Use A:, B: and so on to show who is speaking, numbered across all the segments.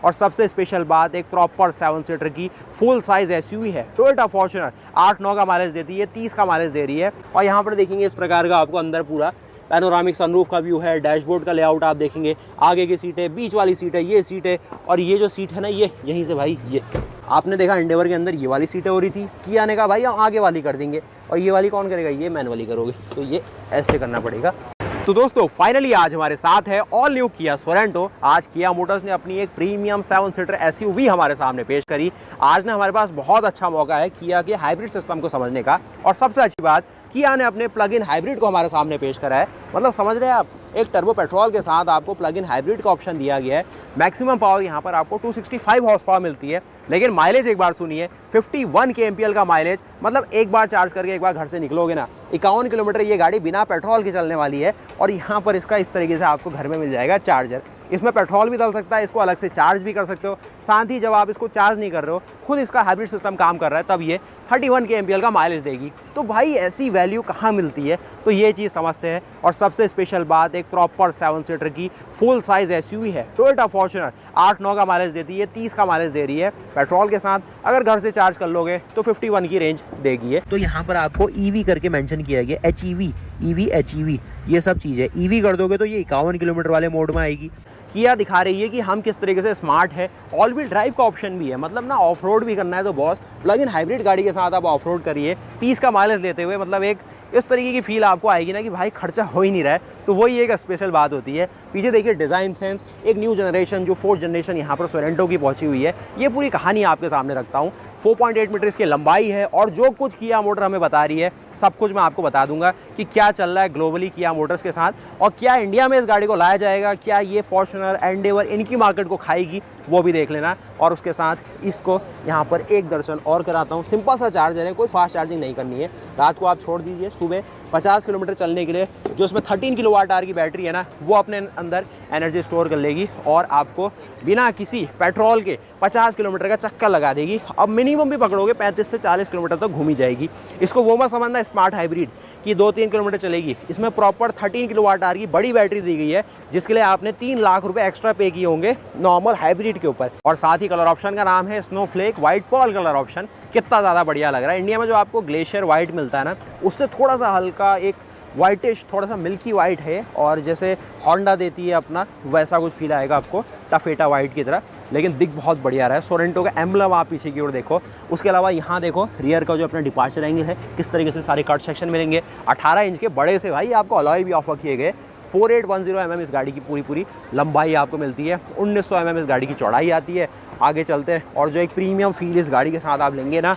A: और सबसे स्पेशल बात, एक प्रॉपर 7 सीटर की फुल साइज एसयूवी है। टोयोटा फॉर्च्यूनर 8-9 का माइलेज देती है, 30 का माइलेज दे रही है। और यहाँ पर देखेंगे इस प्रकार का आपको अंदर पूरा पैनोरामिक सनरूफ का व्यू है। डैशबोर्ड का लेआउट आप देखेंगे, आगे की सीट है, बीच वाली सीट है, ये सीट है, और ये जो सीट है ना, ये यहीं से भाई, ये आपने देखा एंडेवर के अंदर ये वाली सीटें हो रही थी, किया ने कहा भाई हम आगे वाली कर देंगे, और ये वाली कौन करेगा, ये मैनुअली करोगे, तो ये ऐसे करना पड़ेगा। तो दोस्तों फाइनली आज हमारे साथ है ऑल न्यू किया सोरेंटो। आज किया मोटर्स ने अपनी एक प्रीमियम 7 सीटर एसयूवी हमारे सामने पेश करी। आज ने हमारे पास बहुत अच्छा मौका है किया के हाइब्रिड सिस्टम को समझने का, और सबसे अच्छी बात किया ने अपने प्लग इन हाइब्रिड को हमारे सामने पेश करा है। मतलब समझ रहे हैं आप, एक टर्बो पेट्रोल के साथ आपको प्लग इन हाइब्रिड का ऑप्शन दिया गया है। मैक्सिमम पावर यहाँ पर आपको 265 हॉर्स पावर मिलती है, लेकिन माइलेज एक बार सुनिए 51 kmpl का माइलेज। मतलब एक बार चार्ज करके एक बार घर से निकलोगे ना, 51 किलोमीटर ये गाड़ी बिना पेट्रोल की चलने वाली है। और यहाँ पर इसका इस तरीके से आपको घर में मिल जाएगा चार्जर। इसमें पेट्रोल भी डल सकता है, इसको अलग से चार्ज भी कर सकते हो। साथ ही जब आप इसको चार्ज नहीं कर रहे हो, खुद इसका हाइब्रिड सिस्टम काम कर रहा है, तब ये 31 kmpl का माइलेज देगी। तो भाई ऐसी वैल्यू कहाँ मिलती है, तो ये चीज़ समझते हैं। और सबसे स्पेशल बात, एक प्रॉपर 7 सीटर की फुल साइज एसयूवी है। टोयोटा फॉर्च्यूनर 8-9 का माइलेज देती है, 30 का माइलेज दे रही है पेट्रोल के साथ। अगर घर से चार्ज कर लोगे तो 51 की रेंज देगी है। तो यहाँ पर आपको ईवी करके मेंशन किया गया, एचईवी, ईवी, एचईवी, ये सब चीज़ है। ईवी कर दोगे तो ये 51 किलोमीटर वाले मोड में आएगी। किया दिखा रही है कि हम किस तरीके से स्मार्ट है। ऑल व्हील ड्राइव का ऑप्शन भी है, मतलब ना ऑफ रोड भी करना है तो बॉस प्लग इन हाइब्रिड गाड़ी के साथ आप ऑफ रोड करिए 30 का माइलेज लेते हुए। मतलब एक इस तरीके की फील आपको आएगी ना कि भाई खर्चा हो ही नहीं रहा है, तो वही एक स्पेशल बात होती है। पीछे देखिए डिज़ाइन सेंस, एक न्यू जनरेशन जो 4th जनरेशन यहाँ पर सोरेंटो की पहुँची हुई है। ये पूरी कहानी आपके सामने रखता हूँ। 4.8 मीटर इसकी लंबाई है, और जो कुछ किया मोटर हमें बता रही है सब कुछ मैं आपको बता दूंगा कि क्या चल रहा है ग्लोबली किया मोटर्स के साथ, और क्या इंडिया में इस गाड़ी को लाया जाएगा, क्या ये फॉर्च्यूनर, एंडेवर इनकी मार्केट को खाएगी, वो भी देख लेना। और उसके साथ इसको यहाँ पर एक दर्शन और कराता हूँ। सिंपल सा चार्जर है, कोई फास्ट चार्जिंग नहीं करनी है। रात को आप छोड़ दीजिए, सुबह 50 किलोमीटर चलने के लिए जो इसमें 13 किलोवाट आवर की बैटरी है ना, वो अपने अंदर एनर्जी स्टोर कर लेगी और आपको बिना किसी पेट्रोल के 50 किलोमीटर का चक्कर लगा देगी। अब मिनिमम भी पकड़ोगे 35 से 40 किलोमीटर तक घूमी जाएगी। इसको वो मत समझना स्मार्ट हाइब्रिड की 2-3 किलोमीटर चलेगी। इसमें प्रॉपर 13 किलोवाट आवर की बड़ी बैटरी दी गई है, जिसके लिए आपने 3 लाख रुपए एक्स्ट्रा पे किए होंगे नॉर्मल हाइब्रिड के ऊपर। और साथ ही कलर ऑप्शन का नाम है Snowflake white pearl colour option. कितना ज़्यादा बढ़िया लग रहा है। इंडिया में जो आपको ग्लेशियर वाइट मिलता है ना, उससे थोड़ा सा हल्का एक वाइटिश, थोड़ा सा मिल्की वाइट है, और जैसे होंडा देती है अपना, वैसा कुछ फील आएगा आपको टफेटा वाइट की तरह। लेकिन दिख बहुत बढ़िया रहा है। सोरेंटो का एम्बलम आप पीछे की ओर देखो। उसके अलावा यहाँ देखो रियर का जो अपना डिपार्चर एंगल है, किस तरीके से सारे कट सेक्शन मिलेंगे। 18 इंच के बड़े से भाई आपको अलॉय भी ऑफर किए गए। 4810 mm इस गाड़ी की पूरी लंबाई आपको मिलती है। 1900 mm इस गाड़ी की चौड़ाई आती है। आगे चलते हैं, और जो एक प्रीमियम फील इस गाड़ी के साथ आप लेंगे ना,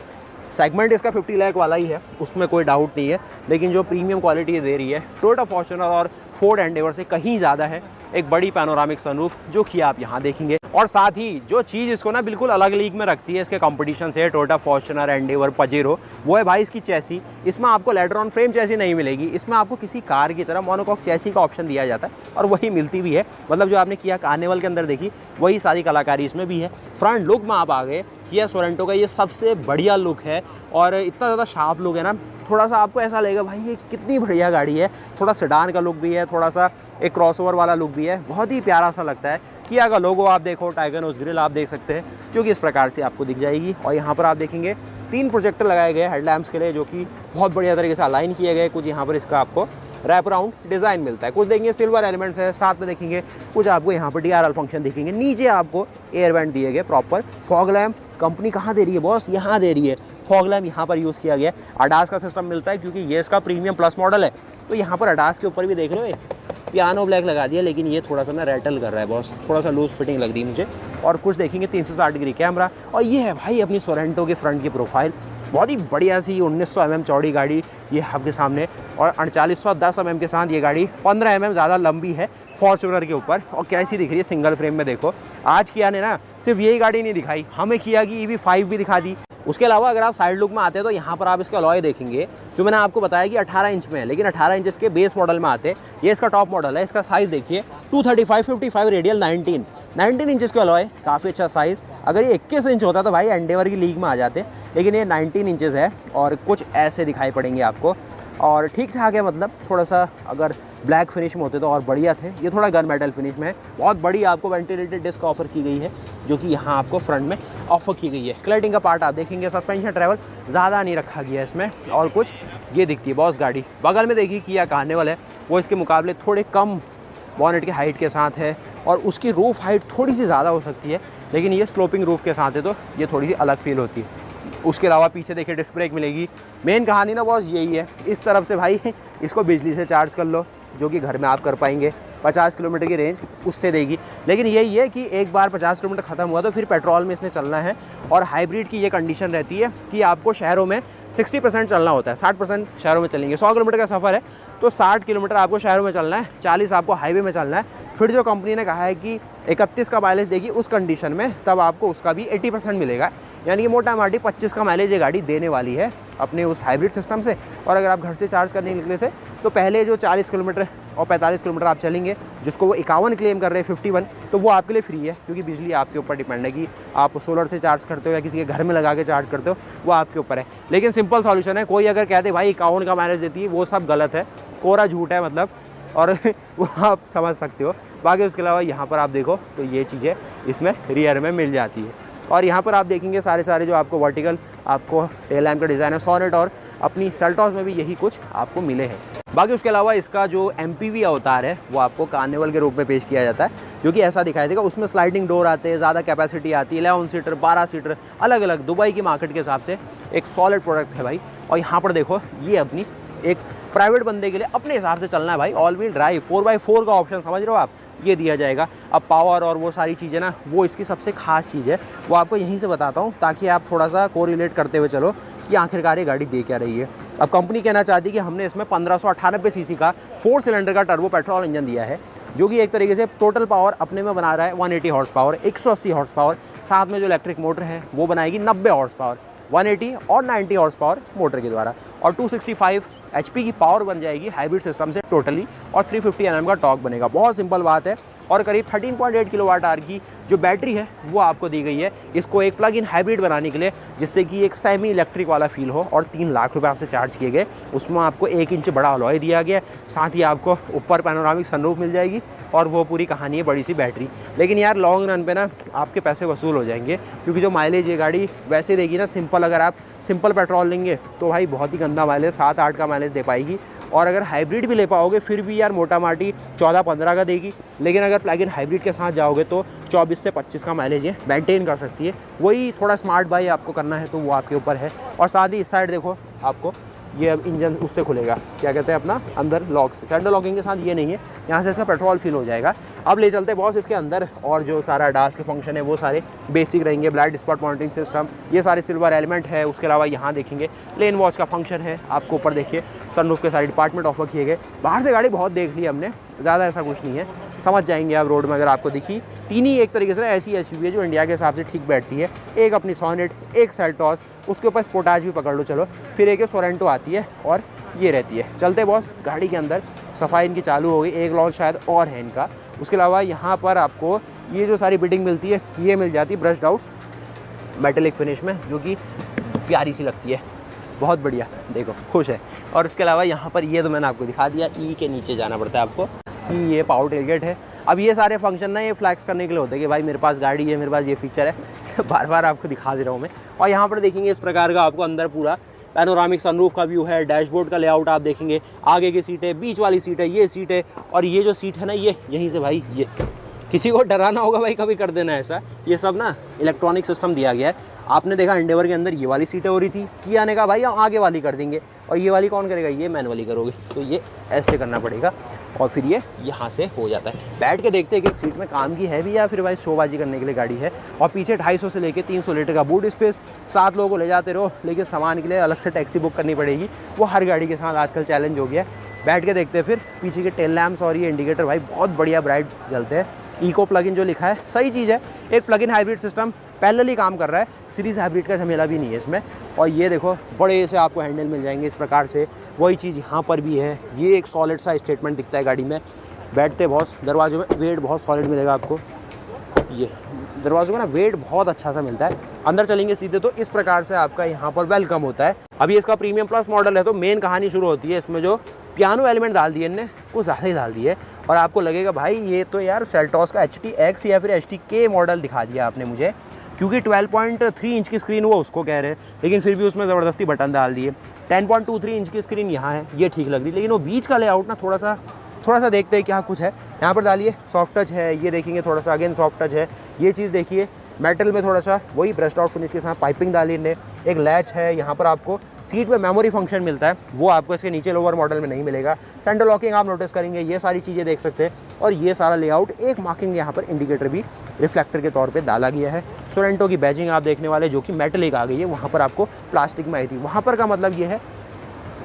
A: सेगमेंट इसका 50 लाख वाला ही है, उसमें कोई डाउट नहीं है। लेकिन जो प्रीमियम क्वालिटी दे रही है टोयोटा फॉर्च्यूनर और फोर्ड एंडेवर से कहीं ज़्यादा है। एक बड़ी पैनोरामिक सनरूफ जो कि आप यहाँ देखेंगे, और साथ ही जो चीज़ इसको ना बिल्कुल अलग लीग में रखती है इसके कंपटीशन से टोयोटा फॉर्च्यूनर, एंडेवर, पजेरो, वो है भाई इसकी चैसी। इसमें आपको लेटर ऑन फ्रेम चैसी नहीं मिलेगी। इसमें आपको किसी कार की तरह मोनोकॉक चैसी का ऑप्शन दिया जाता है, और वही मिलती भी है। मतलब जो आपने किया कार्निवल के अंदर देखी, वही सारी कलाकारी इसमें भी है। फ्रंट लुक में आप आ गए, किया सोरेंटो का ये सबसे बढ़िया लुक है, और इतना ज़्यादा शार्प लुक है ना, थोड़ा सा आपको ऐसा लगेगा भाई ये कितनी बढ़िया गाड़ी है। थोड़ा सेडान का लुक भी है, थोड़ा सा एक क्रॉसओवर वाला लुक भी है, बहुत ही प्यारा सा लगता है। किया का लोगो आप देखो, टाइगर नोज ग्रिल आप देख सकते हैं, जो कि इस प्रकार से आपको दिख जाएगी। और यहाँ पर आप देखेंगे 3 प्रोजेक्टर लगाए गए हेडलैम्प्स के लिए, जो कि बहुत बढ़िया तरीके से अलाइन किए गए। कुछ यहाँ पर इसका आपको रैप अराउंड डिज़ाइन मिलता है। कुछ देखेंगे सिल्वर एलिमेंट्स है, साथ में देखेंगे कुछ आपको यहाँ पर DRL फंक्शन दिखेंगे। नीचे आपको एयर वेंट दिए गए प्रॉपर। फॉग लैम्प कंपनी कहाँ दे रही है बॉस, यहाँ दे रही है। फॉग लैम्प यहाँ पर यूज़ किया गया। अडास का सिस्टम मिलता है, क्योंकि ये इसका प्रीमियम प्लस मॉडल है। तो यहाँ पर अडास के ऊपर भी देख रहे हो पियानो ब्लैक लगा दिया, लेकिन ये थोड़ा सा ना रैटल कर रहा है बॉस, थोड़ा सा लूज फिटिंग लग रही है मुझे। और कुछ देखेंगे 360 डिग्री कैमरा। और ये है भाई अपनी सोरेंटो के फ्रंट की प्रोफाइल, बहुत ही बढ़िया सी 1900 mm चौड़ी गाड़ी ये आपके सामने, और 4810 mm के साथ ये गाड़ी 15 mm ज़्यादा लंबी है फॉर्च्यूनर के ऊपर। और कैसी दिख रही है सिंगल फ्रेम में देखो। आज किया ने ना सिर्फ यही गाड़ी नहीं दिखाई, हमें किया कि EV5 भी दिखा दी। उसके अलावा अगर आप साइड लुक में आते हैं तो यहाँ पर आप इसका अलॉय देखेंगे, जो मैंने आपको बताया कि 18 इंच में है, लेकिन 18 इंच के बेस मॉडल में आते हैं। ये इसका टॉप मॉडल है। इसका साइज़ देखिए 235, 55 रेडियल 19 इंचेस का अलॉय, काफ़ी अच्छा साइज़। अगर ये 21 इंच होता तो भाई एंडेवर की लीग में आ जाते, लेकिन ये 19 इंचेस है। और कुछ ऐसे दिखाई पड़ेंगे आपको, और ठीक ठाक है। मतलब थोड़ा सा अगर ब्लैक फिनिश में होते तो और बढ़िया थे। ये थोड़ा गन मेटल फिनिश में है। बहुत बड़ी आपको वेंटिलेटेड डिस्क ऑफर की गई है, जो कि यहाँ आपको फ्रंट में ऑफर की गई है। क्लैडिंग का पार्ट आप देखेंगे, सस्पेंशन ट्रैवल ज़्यादा नहीं रखा गया इसमें, और कुछ ये दिखती है बॉस गाड़ी। बगल में देखिए किया कार्निवल है, वो इसके मुकाबले थोड़े कम बॉनेट की हाइट के साथ है, और उसकी रूफ हाइट थोड़ी सी ज़्यादा हो सकती है, लेकिन ये स्लोपिंग रूफ के साथ है तो ये थोड़ी सी अलग फील होती है। उसके अलावा पीछे देखिए डिस्क ब्रेक मिलेगी। मेन कहानी ना बॉस यही है, इस तरफ से भाई इसको बिजली से चार्ज कर लो, जो कि घर में आप कर पाएंगे। 50 किलोमीटर की रेंज उससे देगी, लेकिन यही है कि एक बार 50 किलोमीटर ख़त्म हुआ तो फिर पेट्रोल में इसने चलना है। और हाइब्रिड की ये कंडीशन रहती है कि आपको शहरों में 60% चलना होता है, 60% शहरों में चलेंगे। 100 किलोमीटर का सफ़र है तो 60 किलोमीटर आपको शहरों में चलना है, 40 आपको हाईवे में चलना है। फिर जो कंपनी ने कहा है कि 31 का माइलेज देगी उस कंडीशन में, तब आपको उसका भी 80% मिलेगा। यानी कि मोटा माटी 25 का माइलेज ये गाड़ी देने वाली है अपने उस हाइब्रिड सिस्टम से। और अगर आप घर से चार्ज करने निकले थे तो पहले जो 40 किलोमीटर और 45 किलोमीटर आप चलेंगे, जिसको वो 51 क्लेम कर रहे हैं 51, तो वो आपके लिए फ्री है, क्योंकि बिजली आपके ऊपर डिपेंड है कि आप सोलर से चार्ज करते हो या किसी के घर में लगा के चार्ज करते हो, वो आपके ऊपर है। लेकिन सिंपल सॉल्यूशन है। कोई अगर कहते भाई 51 का माइलेज देती है, वो सब गलत है, कोरा झूठ है मतलब, और वो आप समझ सकते हो। बाकी उसके अलावा यहाँ पर आप देखो तो ये चीज़ें इसमें रियर में मिल जाती है। और यहाँ पर आप देखेंगे सारे जो आपको वर्टिकल आपको टेल लैम्प का डिज़ाइन है सोनेट, और अपनी सेल्टॉस में भी यही कुछ आपको मिले हैं। बाकी उसके अलावा इसका जो MPV अवतार है वो आपको कार्निवल के रूप में पेश किया जाता है, जो कि ऐसा दिखाई देगा। उसमें स्लाइडिंग डोर आते हैं, ज़्यादा कैपेसिटी आती है, 11 सीटर 12 सीटर, अलग अलग दुबई की मार्केट के हिसाब से एक सॉलिड प्रोडक्ट है भाई। और यहाँ पर देखो ये अपनी एक प्राइवेट बंदे के लिए अपने हिसाब से चलना है भाई, ऑल व्हील ड्राइव 4x4 का ऑप्शन समझ रहे हो आप, ये दिया जाएगा। अब पावर और वो सारी चीज़ें ना, वो इसकी सबसे खास चीज़ है, वो आपको यहीं से बताता हूँ ताकि आप थोड़ा सा कोरिलेट करते हुए चलो कि आखिरकार ये गाड़ी दे क्या रही है। अब कंपनी कहना चाहती है कि हमने इसमें 1598 सीसी का 4 सिलेंडर का टर्बो पेट्रोल इंजन दिया है, जो कि एक तरीके से टोटल पावर अपने में बना रहा है 180 हॉर्स पावर, 180 हॉर्स पावर। साथ में जो इलेक्ट्रिक मोटर है वो बनाएगी 90 हॉर्स पावर, 180 और 90 हॉर्स पावर मोटर के द्वारा, और 265 HP की पावर बन जाएगी हाइब्रिड सिस्टम से टोटली, और 350 Nm का टॉर्क बनेगा। बहुत सिंपल बात है। और करीब 13.8 किलोवाट आवर की जो बैटरी है वो आपको दी गई है इसको एक प्लग इन हाइब्रिड बनाने के लिए, जिससे कि एक सेमी इलेक्ट्रिक वाला फील हो। और 3 लाख रुपए आपसे चार्ज किए गए। उसमें आपको 1 इंच बड़ा अलॉय दिया गया, साथ ही आपको ऊपर पैनोरामिक सनरूफ मिल जाएगी, और वो पूरी कहानी है बड़ी सी बैटरी। लेकिन यार लॉन्ग रन पे ना आपके पैसे वसूल हो जाएंगे, क्योंकि जो माइलेज ये गाड़ी वैसे देगी ना, सिंपल अगर आप सिंपल पेट्रोल लेंगे तो भाई बहुत ही गंदा माइलेज 7-8 का माइलेज दे पाएगी। और अगर हाइब्रिड भी ले पाओगे फिर भी यार मोटा माटी 14-15 का देगी। लेकिन अगर प्लग इन हाइब्रिड के साथ जाओगे तो 24 से 25 का माइलेज ये मेंटेन कर सकती है। वही थोड़ा स्मार्ट बाई आपको करना है तो वो आपके ऊपर है। और साथ ही इस साइड देखो आपको ये अब इंजन उससे खुलेगा, क्या कहते हैं अपना अंदर लॉक से। सेंटर लॉकिंग के साथ ये नहीं है, यहाँ से इसका पेट्रोल फील हो जाएगा। अब ले चलते हैं बॉस इसके अंदर, और जो सारा डास के फंक्शन है वो सारे बेसिक रहेंगे। ब्लाइंड स्पॉट मॉनिटरिंग सिस्टम, ये सारे सिल्वर एलिमेंट है। उसके अलावा यहाँ देखेंगे लेन वॉच का फंक्शन है आपको। ऊपर देखिए सनरूफ के सारे डिपार्टमेंट ऑफर किए गए। बाहर से गाड़ी बहुत देख ली हमने, ज़्यादा ऐसा कुछ नहीं है, समझ जाएंगे आप रोड में अगर आपको दिखी। तीन ही एक तरीके से ऐसी SUV है जो इंडिया के हिसाब से ठीक बैठती है। एक अपनी सोनेट, एक सेल्टॉस, उसके ऊपर स्पोर्टाज भी पकड़ लो चलो, फिर एक सोरेंटो आती है, और ये रहती है। चलते बॉस गाड़ी के अंदर। सफाई इनकी चालू हो गई, एक लॉन्च शायद और है इनका। उसके अलावा यहाँ पर आपको ये जो सारी बिडिंग मिलती है ये मिल जाती है ब्रश्ड आउट मेटेलिक फिनिश में, जो कि प्यारी सी लगती है, बहुत बढ़िया। देखो खुश है। और उसके अलावा यहाँ पर ये तो मैंने आपको दिखा दिया, ई के नीचे जाना पड़ता है आपको, कि ये पावर टेलगेट है। अब ये सारे फंक्शन ना ये फ्लैक्स करने के लिए होते हैं कि भाई मेरे पास गाड़ी है, मेरे पास ये फीचर है। बार बार आपको दिखा दे रहा हूँ मैं। और यहाँ पर देखेंगे इस प्रकार का आपको अंदर पूरा पैनोरामिक सनरूफ का व्यू है। डैशबोर्ड का लेआउट आप देखेंगे, आगे की सीट है, बीच वाली सीट है, ये सीट है, और ये जो सीट है ना ये यहीं से भाई, ये किसी को डराना होगा भाई कभी कर देना ऐसा। ये सब ना इलेक्ट्रॉनिक सिस्टम दिया गया है। आपने देखा एंडेवर के अंदर ये वाली सीटें हो रही थी, किया ने कहा भाई हम आगे वाली कर देंगे, और ये वाली कौन करेगा, ये मैनुअली करोगे, तो ये ऐसे करना पड़ेगा, और फिर ये यहाँ से हो जाता है। बैठ के देखते हैं कि एक सीट में काम की है भी या फिर भाई शोबाजी करने के लिए गाड़ी है। और पीछे 250 से लेके 300 लीटर का बूट स्पेस, 7 लोगों को ले जाते रहो, लेकिन सामान के लिए अलग से टैक्सी बुक करनी पड़ेगी। वो हर गाड़ी के साथ आजकल चैलेंज हो गया है। बैठ के देखते हैं फिर पीछे के टेल लैम्प्स और ये इंडिकेटर भाई बहुत बढ़िया ब्राइट जलते हैं। इको प्लग-इन जो लिखा है सही चीज़ है। एक plug in hybrid system parallelly काम कर रहा है, सीरीज़ हाइब्रिड का झमेला भी नहीं है इसमें। और ये देखो बड़े से आपको हैंडल मिल जाएंगे इस प्रकार से, वही चीज़ यहाँ पर भी है। ये एक सॉलिड सा स्टेटमेंट दिखता है गाड़ी में। बैठते बहुत दरवाजे में वेट बहुत सॉलिड मिलेगा आपको। ये दरवाज़ों में ना वेट बहुत अच्छा सा मिलता है। अंदर चलेंगे सीधे तो इस प्रकार से आपका यहाँ पर वेलकम होता है। अभी इसका प्रीमियम प्लस मॉडल है तो मेन कहानी शुरू होती है इसमें जो पियानो एलिमेंट डाल दिए इनने, कुछ ज़्यादा ही डाल दिए। और आपको लगेगा भाई ये तो यार सेल्टॉस का HTX या फिर HTK मॉडल दिखा दिया आपने मुझे, क्योंकि 12.3 इंच की स्क्रीन हुआ उसको कह रहे हैं, लेकिन फिर भी उसमें ज़बरदस्ती बटन डाल दिए। 10.23 इंच की स्क्रीन यहाँ है, ये ठीक लग रही, लेकिन वो बीच का लेआउट ना थोड़ा सा देखते हैं क्या कुछ है। यहाँ पर डालिए सॉफ्ट टच है, ये देखेंगे थोड़ा सा अगेन सॉफ्ट टच है, ये चीज़ देखिए मेटल में थोड़ा सा वही ब्रश्ड आउट फिनिश के साथ पाइपिंग डाली इन्हें। एक लैच है, यहाँ पर आपको सीट पे मेमोरी फंक्शन मिलता है, वो आपको इसके नीचे लोअर मॉडल में नहीं मिलेगा। सेंटर लॉकिंग आप नोटिस करेंगे, ये सारी चीज़ें देख सकते हैं। और ये सारा लेआउट, एक मार्किंग यहाँ पर इंडिकेटर भी रिफ्लेक्टर के तौर पे डाला गया है। सोरेंटो की बैजिंग आप देखने वाले जो कि मेटलिक आ गई है, वहाँ पर आपको प्लास्टिक में आई थी। वहाँ पर का मतलब ये है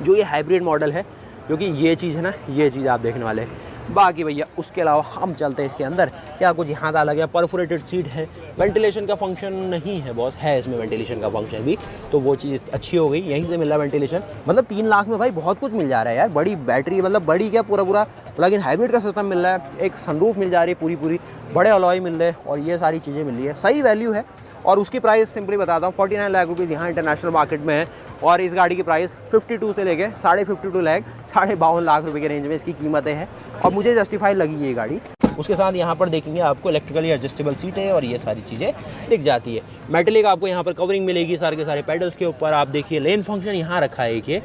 A: जो ये हाइब्रिड मॉडल है, क्योंकि ये चीज़ है ना, ये चीज़ आप देखने वाले हैं। बाकी भैया उसके अलावा हम चलते हैं इसके अंदर, क्या कुछ यहाँ डाला गया। परफोरेटेड सीट है, वेंटिलेशन का फंक्शन नहीं है बॉस, है इसमें वेंटिलेशन का फंक्शन भी, तो वो चीज़ अच्छी हो गई, यहीं से मिल रहा है वेंटिलेशन। मतलब 3 लाख में भाई बहुत कुछ मिल जा रहा है यार, बड़ी बैटरी, मतलब बड़ी क्या पूरा प्लग इन हाइब्रिड का सिस्टम मिल रहा है, एक सनरूफ मिल जा रही है पूरी, बड़े अलॉय मिल रहे हैं, और ये सारी चीज़ें मिल रही है, सही वैल्यू है। और उसकी प्राइस सिंपली बताता हूँ 49 लाख रुपीज़ यहाँ इंटरनेशनल मार्केट में है, और इस गाड़ी की प्राइस 52 से लेके 52.5 लाख 52 लाख रुपए के रेंज में इसकी कीमतें हैं, और मुझे जस्टिफाई लगी ये गाड़ी। उसके साथ यहाँ पर देखेंगे आपको इलेक्ट्रिकली एडजस्टेबल सीट है, और ये सारी चीज़ें दिख जाती है। मेटलिक आपको यहाँ पर कवरिंग मिलेगी सारे के सारे पेडल्स के ऊपर। आप देखिए लेन फंक्शन यहाँ रखा है, एक ये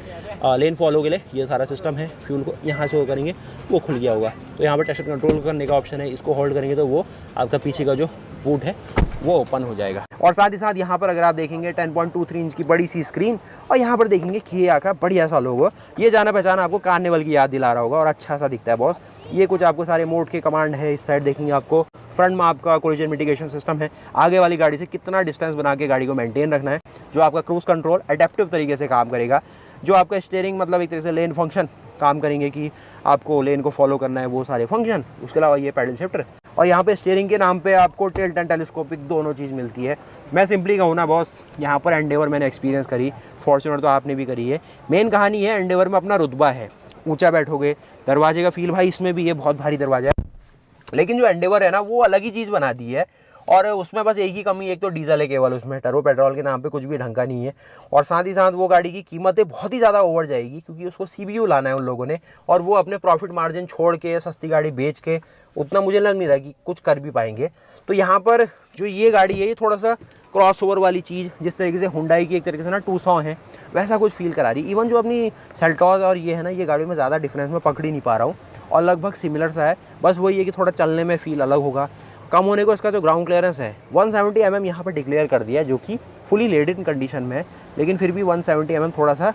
A: लेन फॉलो के लिए ये सारा सिस्टम है। फ्यूल को यहाँ से वो करेंगे वो खुल गया होगा, तो यहाँ पर ट्रैक्शन कंट्रोल करने का ऑप्शन है, इसको होल्ड करेंगे तो वो आपका पीछे का जो बूट है वो ओपन हो जाएगा। और साथ ही साथ यहाँ पर अगर आप देखेंगे 10.23 इंच की बड़ी सी स्क्रीन, और यहाँ पर देखेंगे किया का बढ़िया सा लोगो, ये जाना पहचाना आपको कार्निवल की याद दिला रहा होगा, और अच्छा सा दिखता है बॉस। ये कुछ आपको सारे मोड के कमांड है। इस साइड देखेंगे आपको फ्रंट में आपका कोलिजन मिटिगेशन सिस्टम है, आगे वाली गाड़ी से कितना डिस्टेंस बना के गाड़ी को मेंटेन रखना है। जो आपका क्रूज कंट्रोल एडेप्टिव तरीके से काम करेगा। जो आपका स्टीयरिंग मतलब एक तरह से लेन फंक्शन काम करेंगे कि आपको लेन को फॉलो करना है, वो सारे फंक्शन। उसके अलावा ये पैडल शिफ्टर, और यहाँ पे स्टीयरिंग के नाम पे आपको टिल्ट एंड टेलीस्कोपिक दोनों चीज़ मिलती है। मैं सिंपली कहूँ ना बॉस, यहाँ पर एंडेवर मैंने एक्सपीरियंस करी, फॉर्च्यूनर तो आपने भी करी है। मेन कहानी है एंडेवर में अपना रुतबा है, ऊंचा बैठोगे, दरवाजे का फील भाई इसमें भी ये बहुत भारी दरवाजा है, लेकिन जो एंडेवर है ना वो अलग ही चीज़ बना दी है। और उसमें बस एक ही कमी, एक तो डीजल है केवल, उसमें टर्बो पेट्रोल के नाम पे कुछ भी ढंग का नहीं है। और साथ ही साथ वो गाड़ी की कीमतें बहुत ही ज़्यादा ओवर जाएगी, क्योंकि उसको CBU लाना है उन लोगों ने, और वो अपने प्रॉफिट मार्जिन छोड़ के सस्ती गाड़ी बेच के उतना मुझे लग नहीं रहा कि कुछ कर भी पाएंगे। तो यहाँ पर जो ये गाड़ी है ये थोड़ा सा क्रॉसओवर वाली चीज़, जिस तरीके से हुंडई की एक तरीके से ना 200 है, वैसा कुछ फील करा रही। इवन जो अपनी सेल्टॉस और ये है ना, ये गाड़ी में ज़्यादा डिफरेंस में पकड़ ही नहीं पा रहा हूँ, और लगभग सिमिलर सा है। बस वही है कि थोड़ा चलने में फील अलग होगा। कम होने को इसका जो ग्राउंड क्लियरेंस है 170 mm यहाँ पर डिक्लेयर कर दिया है, जो कि फुली लेडेड कंडीशन में है, लेकिन फिर भी 170 mm थोड़ा सा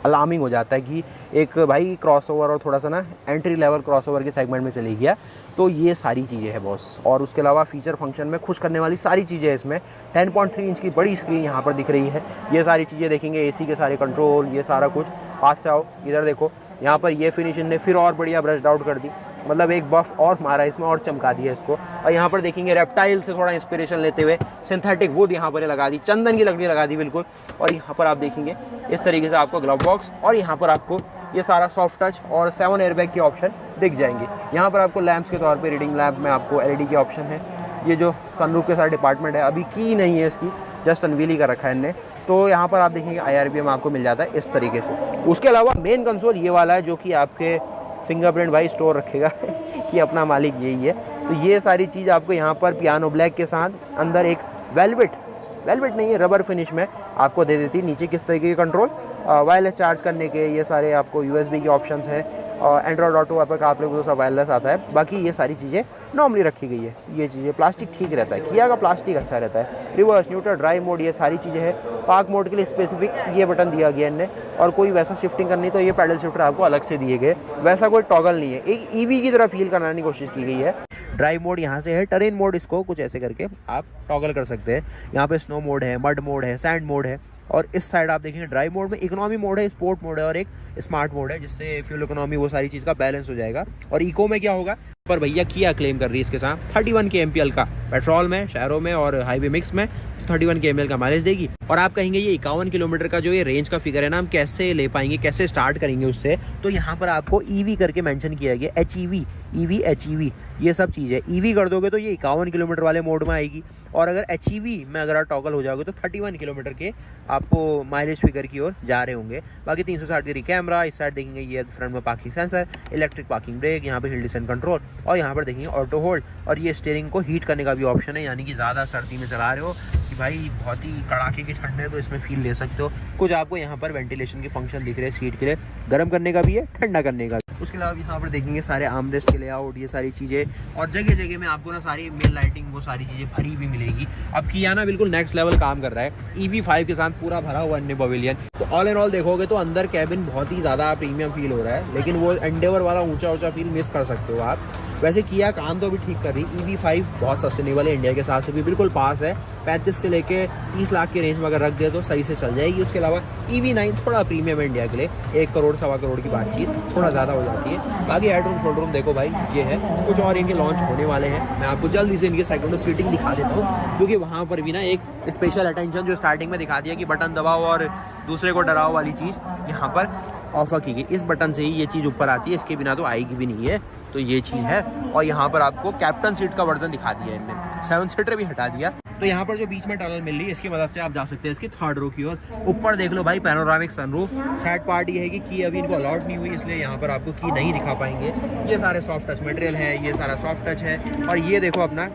A: अलार्मिंग हो जाता है कि एक भाई क्रॉसओवर और थोड़ा सा ना एंट्री लेवल क्रॉसओवर के सेगमेंट में चली गया। तो ये सारी चीज़ें हैं बॉस। और उसके अलावा फीचर फंक्शन में खुश करने वाली सारी चीज़ें इसमें 10.3 इंच की बड़ी स्क्रीन यहाँ पर दिख रही है। ये सारी चीज़ें देखेंगे, AC के सारे कंट्रोल, ये सारा कुछ। पास से आओ, इधर देखो, यहाँ पर ये फिनिशिंग ने फिर और बढ़िया ब्रश्ड आउट कर दी, मतलब एक बफ और मारा इसमें और चमका दिया इसको। और यहाँ पर देखेंगे रेप्टाइल से थोड़ा इंस्पिरेशन लेते हुए सिंथेटिक वुड यहाँ पर लगा दी, चंदन की लकड़ी लगा दी बिल्कुल। और यहाँ पर आप देखेंगे इस तरीके से आपको ग्लव बॉक्स, और यहाँ पर आपको ये सारा सॉफ्ट टच और 7 एयरबैग के ऑप्शन दिख जाएंगे। यहाँ पर आपको लैंप्स के तौर पे रीडिंग लैंप में आपको LED के ऑप्शन है। ये जो सनरूफ के साथ डिपार्टमेंट है अभी की नहीं है इसकी, जस्ट अनवील ही कर रखा है इनने। तो यहाँ पर आप देखेंगे IRPM आपको मिल जाता है इस तरीके से। उसके अलावा मेन कंसोल ये वाला है जो कि आपके फिंगरप्रिंट भाई स्टोर रखेगा कि अपना मालिक यही है। तो ये सारी चीज़ आपको यहाँ पर पियानो ब्लैक के साथ अंदर एक वेलवेट नहीं है, रबर फिनिश में आपको दे देती। नीचे किस तरीके के कंट्रोल, वायरलेस चार्ज करने के, ये सारे आपको USB के ऑप्शंस हैं, और एंड्रॉयड ऑटो ऐप का आप लोगों को सब वायरलेस आता है। बाकी ये सारी चीज़ें नॉर्मली रखी गई है। ये चीज़ें प्लास्टिक ठीक रहता है, किया का प्लास्टिक अच्छा रहता है। रिवर्स, न्यूट्रल, ड्राइव मोड, ये सारी चीज़ें हैं। पार्क मोड के लिए स्पेसिफिक ये बटन दिया गया इनने, और कोई वैसा शिफ्टिंग करनी तो ये पैडल शिफ्टर आपको अलग से दिए गए, वैसा कोई टॉगल नहीं है। एक EV की तरह फील कराने की कोशिश की गई है। ड्राइव मोड यहाँ से है, टरेन मोड इसको कुछ ऐसे करके आप टॉगल कर सकते हैं। यहाँ पे स्नो मोड है, मड मोड है, सैंड मोड है। और इस साइड आप देखेंगे ड्राइव मोड में इकोनॉमी मोड है, स्पोर्ट मोड है, और एक स्मार्ट मोड है, जिससे फ्यूल इकोनॉमी वो सारी चीज़ का बैलेंस हो जाएगा। और इको में क्या होगा, पर भैया किया क्लेम कर रही है इसके साथ 31 kmpl का पेट्रोल में, शहरों में और हाईवे मिक्स में 31 kml का माइलेज देगी। और आप कहेंगे ये 51 किलोमीटर का जो ये रेंज का फिगर है ना, हम कैसे ले पाएंगे, कैसे स्टार्ट करेंगे उससे। तो यहाँ पर आपको EV करके मेंशन किया गया, HEV EV HEV ये सब चीज़ है। EV कर दोगे तो ये 51 किलोमीटर वाले मोड में आएगी, और अगर HEV में अगर आप टॉगल हो जाओगे तो 31 किलोमीटर के आपको माइलेज फिगर की ओर जा रहे होंगे। बाकी 360 डिग्री कैमरा, इस साइड देखेंगे ये फ्रंट में parking sensor, electric parking brake, यहाँ पे हिल डिसेंट कंट्रोल, और यहाँ पर देखेंगे ऑटो होल्ड, और ये स्टीयरिंग को हीट करने का भी ऑप्शन है, यानी कि ज़्यादा सर्दी में चला रहे हो कि भाई बहुत ही कड़ाके की ठंड है तो इसमें फील ले सकते हो। कुछ आपको यहाँ पर वेंटिलेशन के फंक्शन दिख रहे हैं सीट के लिए, गर्म करने का भी है, ठंडा करने का भी। उसके अलावा यहाँ पर देखेंगे सारे आर्मरेस्ट के लेआउट, ये सारी चीज़ें, और जगह जगह में आपको ना सारी मेल लाइटिंग वो सारी चीज़ें भरी हुई मिलेगी। अब किया ना बिल्कुल नेक्स्ट लेवल काम कर रहा है EV5 के साथ, पूरा भरा हुआ अन्य पवेलियन। तो ऑल एंड ऑल देखोगे तो अंदर कैबिन बहुत ही ज़्यादा प्रीमियम फील हो रहा है, लेकिन वो एंडेवर वाला ऊंचा फील मिस कर सकते हो आप। वैसे किया काम तो अभी ठीक कर रही। EV5 बहुत सस्टेनेबल है, इंडिया के साथ से भी बिल्कुल पास है। 35 से लेके 30 लाख के रेंज में अगर रख दे तो सही से चल जाएगी। उसके अलावा EV9 थोड़ा प्रीमियम है इंडिया के लिए, 1 करोड़ सवा करोड़ की बातचीत थोड़ा ज़्यादा हो जाती है। बाकी हेडरूम शोल्डरूम देखो भाई ये है, कुछ और इनके लॉन्च होने वाले हैं। मैं आपको जल्दी से इनके सेकंड सीटिंग दिखा देता हूँ, क्योंकि वहाँ पर भी ना एक स्पेशल अटेंशन जो स्टार्टिंग में दिखा दिया कि बटन दबाओ और दूसरे को डराओ वाली चीज़ यहाँ पर ऑफर की गई। इस बटन से ही ये चीज़ ऊपर आती है, इसके बिना तो आएगी भी नहीं है, तो ये चीज़ है। और यहाँ पर आपको कैप्टन सीट का वर्जन दिखा दिया है इनने, 7 सीटर भी हटा दिया। तो यहाँ पर जो बीच में टनल मिल रही है इसकी मदद से आप जा सकते हैं इसकी थर्ड रो की ओर। ऊपर देख लो भाई पैनोरामिक सनरूफ। सैड पार्ट ये है कि अभी इनको अलॉट नहीं हुई, इसलिए यहाँ पर आपको की नहीं दिखा पाएंगे। ये सारे सॉफ्ट टच मटेरियल है, ये सारा सॉफ्ट टच है। और ये देखो अपना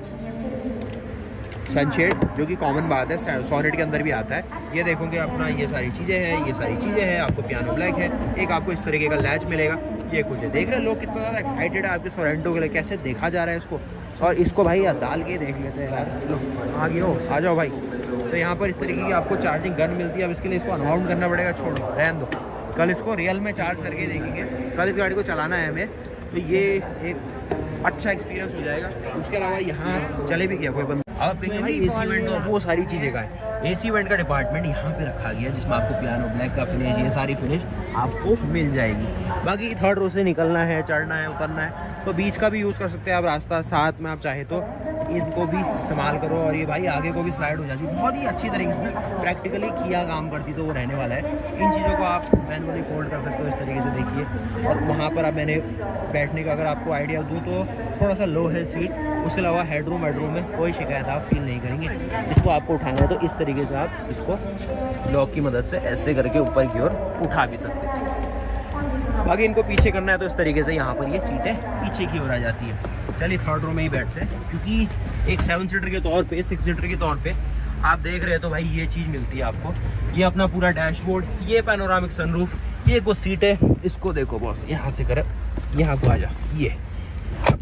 A: सनशेड, जो कि कॉमन बात है, सोनेट के अंदर भी आता है। ये देखोगे अपना ये सारी चीज़ें हैं, ये सारी चीज़ें हैं। आपको पियानो ब्लैक है, एक आपको इस तरीके का लैच मिलेगा। ये कुछ है, देख रहे हैं लोग कितना ज़्यादा एक्साइटेड है आपके सोरेंटो के लिए, कैसे देखा जा रहा है इसको। और इसको भाई डाल के देख लेते हैं यार, आगे हो आ जाओ भाई। तो यहाँ पर इस तरीके की आपको चार्जिंग गन मिलती है। अब इसके लिए इसको अनबाउंड करना पड़ेगा, छोड़ो रहने दो, कल इसको रियल में चार्ज करके देखेंगे। कल इस गाड़ी को चलाना है हमें, तो ये एक अच्छा एक्सपीरियंस हो जाएगा। उसके अलावा यहाँ चले भी गया कोई बंदा। अब देखिए भाई AC वेंट और वो सारी चीज़ें का है। AC वेंट का डिपार्टमेंट यहाँ पे रखा गया, जिसमें आपको पियानो ब्लैक का फिनिश, ये सारी फिनिश आपको मिल जाएगी। बाकी थर्ड रो से निकलना है, चढ़ना है, उतरना है, तो बीच का भी यूज़ कर सकते हैं आप रास्ता। साथ में आप चाहे तो इनको भी इस्तेमाल करो। और ये भाई आगे को भी स्लाइड हो जाती है बहुत ही अच्छी तरीके से। प्रैक्टिकली किया काम करती तो वो रहने वाला है। इन चीज़ों को आप मैनुअली फोल्ड कर सकते हो इस तरीके से, देखिए। और वहाँ पर अब मैंने बैठने का अगर आपको आइडिया दूँ तो थोड़ा सा लो है सीट। उसके अलावा हेडरूम में कोई शिकायत आप फील नहीं करेंगे। इसको आपको उठाना है तो इस तरीके से आप इसको लॉक की मदद से ऐसे करके ऊपर की ओर उठा भी सकते हैं। बाकी इनको पीछे करना है तो इस तरीके से यहाँ पर ये सीटें पीछे की ओर आ जाती है। चलिए थर्ड रो में ही बैठते हैं, क्योंकि एक 7 सीटर के तौर पे, 6 सीटर के तौर पे आप देख रहे हैं तो भाई ये चीज़ मिलती है आपको। ये अपना पूरा डैशबोर्ड, ये पैनोरामिक सनरूफ, ये कुछ सीट है। इसको देखो बॉस, यहाँ से कर, यहाँ को आ जा। ये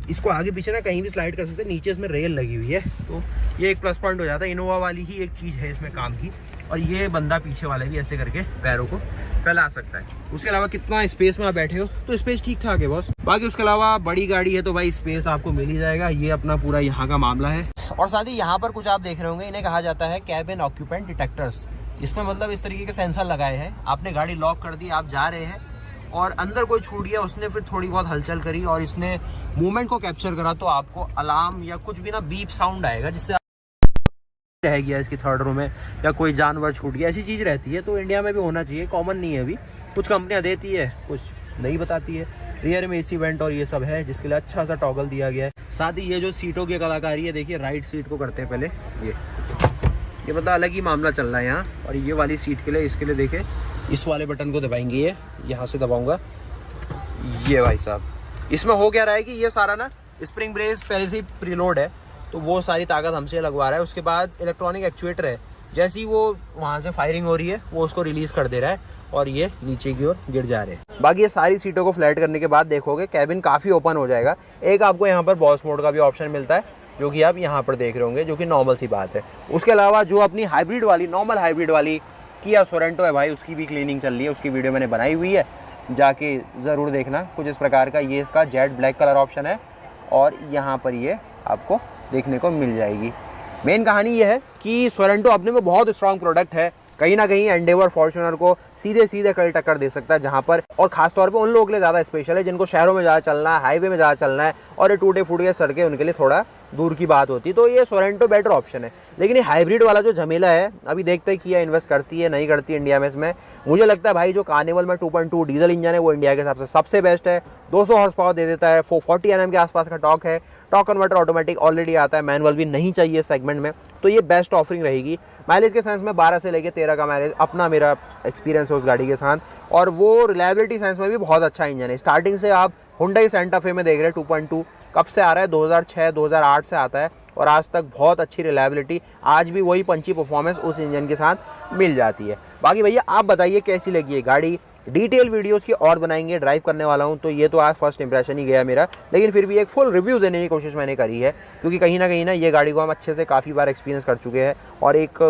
A: इसको आगे पीछे ना कहीं भी स्लाइड कर सकते हैं। नीचे इसमें रेल लगी हुई है, तो ये एक प्लस पॉइंट हो जाता है। इनोवा वाली ही एक चीज़ है इसमें काम की। और ये बंदा पीछे वाला भी ऐसे करके पैरों को फैला सकता है। उसके अलावा कितना स्पेस में आप बैठे हो तो स्पेस ठीक ठाक है बॉस। बाकी उसके अलावा बड़ी गाड़ी है तो भाई स्पेस आपको मिल ही जाएगा। ये अपना पूरा यहाँ का मामला है। और साथ ही यहाँ पर कुछ आप देख रहे होंगे, इन्हें कहा जाता है कैबिन ऑक्यूपेंट डिटेक्टर्स। इसमें मतलब इस तरीके के सेंसर लगाए हैं। आपने गाड़ी लॉक कर दी, आप जा रहे हैं और अंदर कोई छूट गया, उसने फिर थोड़ी बहुत हलचल करी और इसने मूवमेंट को कैप्चर करा, तो आपको अलार्म या कुछ भी ना बीप साउंड आएगा, जिससे रह गया इसकी थर्ड रो में, या कोई जानवर छूट गया, ऐसी चीज़ रहती है। तो इंडिया में भी होना चाहिए, कॉमन नहीं है अभी। कुछ कंपनियां देती है, कुछ नहीं बताती है। रियर में AC वेंट और ये सब है, जिसके लिए अच्छा सा टॉगल दिया गया है। साथ ही ये जो सीटों की कलाकारी है, देखिए राइट सीट को करते हैं पहले, ये मतलब अलग ही मामला चल रहा है यहाँ। और ये वाली सीट के लिए, इसके लिए देखिए इस वाले बटन को दबाएंगे, ये यहाँ से दबाऊंगा, ये भाई साहब इसमें हो क्या रहा है कि ये सारा ना स्प्रिंग ब्रेस पहले से ही प्रीलोड है, तो वो सारी ताकत हमसे लगवा रहा है। उसके बाद इलेक्ट्रॉनिक एक्चुएटर है, जैसी वो वहाँ से फायरिंग हो रही है वो उसको रिलीज़ कर दे रहा है और ये नीचे की ओर गिर जा रहे हैं। बाकी ये सारी सीटों को फ्लैट करने के बाद देखोगे कैबिन काफ़ी ओपन हो जाएगा। एक आपको यहाँ पर बॉस मोड का भी ऑप्शन मिलता है, जो कि आप यहाँ पर देख रहे होंगे, जो कि नॉर्मल सी बात है। उसके अलावा जो अपनी हाइब्रिड वाली, नॉर्मल हाइब्रिड वाली किया सोरेंटो है भाई, उसकी भी क्लीनिंग चल रही है। उसकी वीडियो मैंने बनाई हुई है, जाके ज़रूर देखना। कुछ इस प्रकार का ये इसका जेट ब्लैक कलर ऑप्शन है और यहाँ पर ये आपको देखने को मिल जाएगी। मेन कहानी ये है कि सोरेंटो अपने में बहुत स्ट्रॉन्ग प्रोडक्ट है। कहीं ना कहीं एंडेवर फॉर्च्यूनर को सीधे सीधे कल टक्कर दे सकता है, जहाँ पर, और खासतौर पे उन लोगों के लिए ज़्यादा स्पेशल है जिनको शहरों में ज़्यादा चलना है, हाईवे में ज़्यादा चलना है और ये टूटे फूटे सड़कें उनके लिए थोड़ा दूर की बात होती, तो ये सोरेंटो बेटर ऑप्शन है। लेकिन ये हाइब्रिड वाला जो झमेला है, अभी देखते हैं किया इन्वेस्ट करती है नहीं करती है इंडिया में इसमें। मुझे लगता है भाई जो कार्निवल में 2.2 डीजल इंजन है वो इंडिया के हिसाब से सबसे बेस्ट है। 200 हॉर्स पावर दे देता है, 440 Nm के आसपास का टॉक है, टॉक कन्वर्टर ऑटोमेटिक ऑलरेडी आता है, मैनुअल भी नहीं चाहिए सेगमेंट में, तो ये बेस्ट ऑफरिंग रहेगी। माइलेज के सेंस में 12 से लेकर 13 का माइलेज अपना मेरा एक्सपीरियंस है उस गाड़ी के साथ, और वो रिलायबिलिटी सेंस में भी बहुत अच्छा इंजन है। स्टार्टिंग से आप हुंडई सेंटा फे में देख रहे हैं 2.2 कब से आ रहा है, 2006-2008 से आता है, और आज तक बहुत अच्छी रिलायबिलिटी, आज भी वही पंची परफॉर्मेंस उस इंजन के साथ मिल जाती है। बाकी भैया आप बताइए कैसी लगी है गाड़ी। डिटेल वीडियोस की और बनाएंगे, ड्राइव करने वाला हूं, तो ये तो आज फर्स्ट इंप्रेशन ही गया मेरा, लेकिन फिर भी एक फुल रिव्यू देने की कोशिश मैंने करी है, क्योंकि कहीं ना ये गाड़ी को हम अच्छे से काफ़ी बार एक्सपीरियंस कर चुके हैं, और एक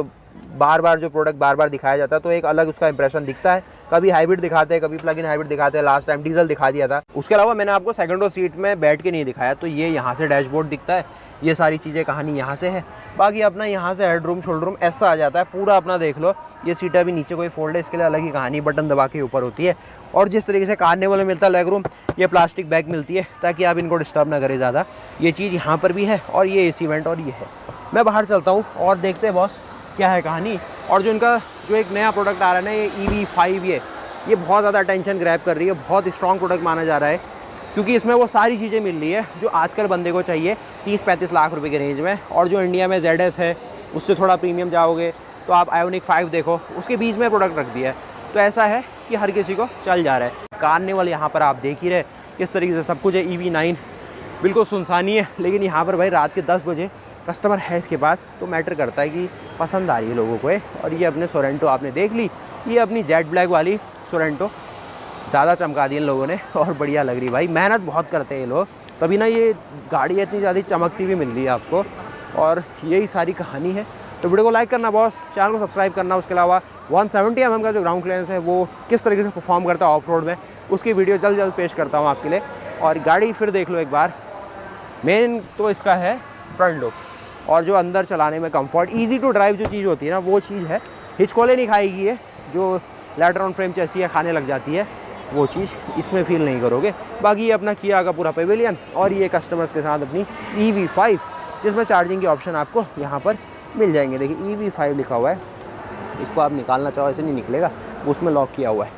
A: बार बार जो प्रोडक्ट बार बार दिखाया जाता है तो एक अलग उसका इंप्रेशन दिखता है। कभी हाइब्रिड दिखाते हैं, कभी प्लग इन हाइब्रिड दिखाते हैं, लास्ट टाइम डीजल दिखा दिया था। उसके अलावा मैंने आपको सेकंड रो सीट में बैठ के नहीं दिखाया, तो ये यहाँ से डैशबोर्ड दिखता है, ये सारी चीज़ें कहानी यहाँ से है। बाकी अपना यहाँ से हेडरूम शोल्डर रूम ऐसा आ जाता है पूरा अपना, देख लो ये सीट अभी नीचे कोई फोल्ड है, इसके लिए अलग ही कहानी, बटन दबा के ऊपर होती है। और जिस तरीके से कार्निवल में मिलता है लेग रूम, ये प्लास्टिक बैग मिलती है ताकि आप इनको डिस्टर्ब ना करें ज़्यादा। ये चीज़ यहाँ पर भी है, और ये AC वेंट, और ये है। मैं बाहर चलता हूँ और देखते हैं बॉस क्या है कहानी। और जो इनका जो एक नया प्रोडक्ट आ रहा है ना, ये EV5, ये बहुत ज़्यादा अटेंशन ग्रैब कर रही है, बहुत स्ट्रॉन्ग प्रोडक्ट माना जा रहा है, क्योंकि इसमें वो सारी चीज़ें मिल रही है जो आजकल बंदे को चाहिए 30-35 लाख रुपए के रेंज में। और जो इंडिया में ZS है उससे थोड़ा प्रीमियम जाओगे तो आप आयोनिक 5 देखो, उसके बीच में प्रोडक्ट रख दिया है। तो ऐसा है कि हर किसी को चल जा रहा है। कार्निवल यहाँ पर आप देख ही रहे किस तरीके से सब कुछ है। EV9 बिल्कुल सुनसानी है, लेकिन यहाँ पर भाई रात के 10 बजे कस्टमर है इसके पास, तो मैटर करता है कि पसंद आ रही है लोगों को। और ये अपने सोरेंटो आपने देख ली, ये अपनी जेट ब्लैक वाली सोरेंटो ज़्यादा चमका दी इन लोगों ने, और बढ़िया लग रही भाई। मेहनत बहुत करते हैं ये लोग, तभी ना ये गाड़ी इतनी ज़्यादा चमकती भी मिल रही है आपको। और यही सारी कहानी है। तो वीडियो को लाइक करना बॉस, चैनल को सब्सक्राइब करना। उसके अलावा 170 mm का जो ग्राउंड क्लियरेंस है वो किस तरीके से परफॉर्म करता है ऑफ रोड में, उसकी वीडियो जल्द पेश करता हूँ आपके लिए। और गाड़ी फिर देख लो एक बार। मेन तो इसका है फ्रंट लुक, और जो अंदर चलाने में कंफर्ट, इजी टू ड्राइव जो चीज़ होती है ना, वो चीज़ है। हिचकोले नहीं खाएगी है, जो लैटर ऑन फ्रेम चैसी है खाने लग जाती है, वो चीज़ इसमें फील नहीं करोगे। बाकी ये अपना किया का पूरा पेविलियन, और ये कस्टमर्स के साथ अपनी EV5, जिसमें चार्जिंग के ऑप्शन आपको यहाँ पर मिल जाएंगे। देखिए EV5 लिखा हुआ है, इसको आप निकालना चाहो ऐसे नहीं निकलेगा, उसमें लॉक किया हुआ है।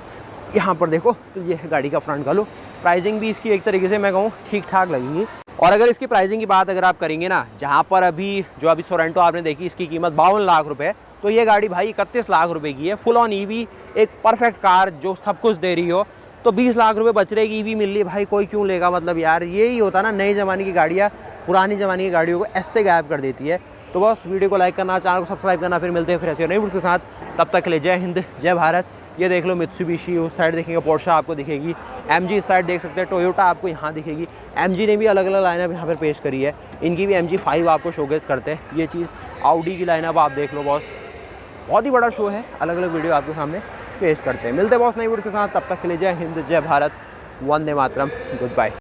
A: यहाँ पर देखो, तो ये है गाड़ी का फ्रंट का लुक। प्राइसिंग भी इसकी एक तरीके से मैं कहूँ ठीक ठाक लगेगी। और अगर इसकी प्राइसिंग की बात अगर आप करेंगे ना, जहाँ पर अभी सोरेंटो आपने देखी इसकी कीमत 52 लाख रुपए, तो ये गाड़ी भाई 31 लाख रुपए की है। फुल ऑन EV, एक परफेक्ट कार जो सब कुछ दे रही हो, तो 20 लाख रुपए बच रहे की EV मिल रही है भाई, कोई क्यों लेगा। मतलब यार यही होता ना, नए ज़माने की गाड़ियाँ पुरानी ज़माने की गाड़ियों को ऐसे गायब कर देती है। तो बस वीडियो को लाइक करना, चैनल को सब्सक्राइब करना, फिर मिलते हैं फिर ऐसे नई वीडियोस के साथ। तब तक के लिए जय हिंद जय भारत। ये देख लो मित्सुबिशी, उस साइड देखेंगे पोर्शा आपको दिखेगी, MG इस साइड देख सकते हैं, टोयोटा आपको यहाँ दिखेगी। MG ने भी अलग अलग लाइनअप यहाँ पर पेश करी है, इनकी भी MG5 आपको शोकेस करते हैं। ये चीज़ ऑडी की लाइनअप आप देख लो बॉस, बहुत ही बड़ा शो है, अलग अलग वीडियो आपके सामने पेश करते हैं। मिलते हैं बॉस नई वीडियो के साथ, तब तक के लिए जय हिंद जय भारत, वंदे मातरम, गुड बाय।